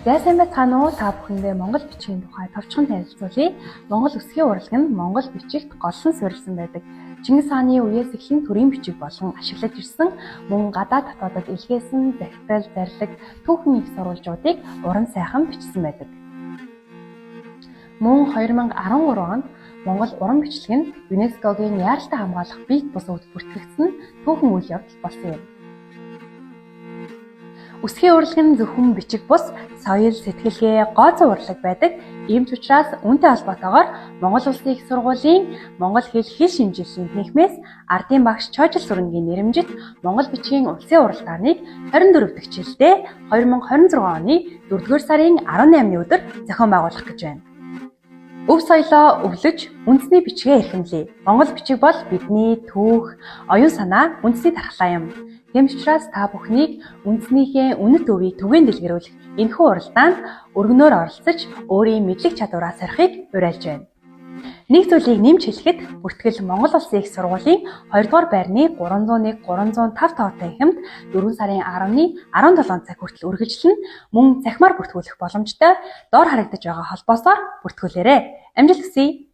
За сайн байцгаана уу? Та бүхэндээ Монгол бичгийн тухай товчхон танилцуулъя. Монгол үсгийн урлаг нь Монгол бичигт голлон суурилсан байдаг. Чингис хааны үеэс эхлэн төрийн бичиг болгон ашиглаж ирсэн мөн гадаад дотоодод илгээсэн захидал, зарлиг, түүхэн их сурвалжуудыг уран сайхан бичсэн байдаг. Мөн 2013 онд Монгол уран бичлэг нь ЮНЕСКОгийн яаралтай хамгаалах биет бус өвд бүртгэгдсэн түүхэн үйл явдал болсон юм. Үсгийн урлаг нь зөвхөн бичиг бус, соёл, сэтгэлгээ, гооцоо урлаг байдаг. Ийм ч учраас үүнтэй холбоотойгоор Монгол Улсын их сургуулийн Монгол хэл шинжилгээний тэнхимээс ардын багш Чойжил Сүрэнгийн нэрэмжит Монгол бичгийн улсын урал дааныг 24 дахь жилдээ 2026 оны 4-р сарын 18-ны өдөр зохион байгуулах гэж байна. Өв соёлоо өвлөж, үндэсний бичгээ эрхэмлэе. Монгол бичиг бол бидний түүх, оюун санаа, үндэсний дархлаа юм. Тэм учраас та бүхнийг үндэснийхээ үнэт өвийг түгээн дэлгэрүүлэх энэхүү уралдаанд өргөнөөр оролцож, өөрийн мэдлэг чадвараа сорихыг уриалж байна. Нэг зүйлийг нэмж хэлэхэд бүртгэл Монгол Улсын их сургуулийн 2-р байрны 301, 305 тоотой хэмт 4 сарын 10-ны 17 цаг хүртэл үргэлжлэн мөн цахимаар бүртгүүлэх боломжтой доор харагдаж байгаа холбоосоор бүртгүүлээрэй. Амжилт хүсье.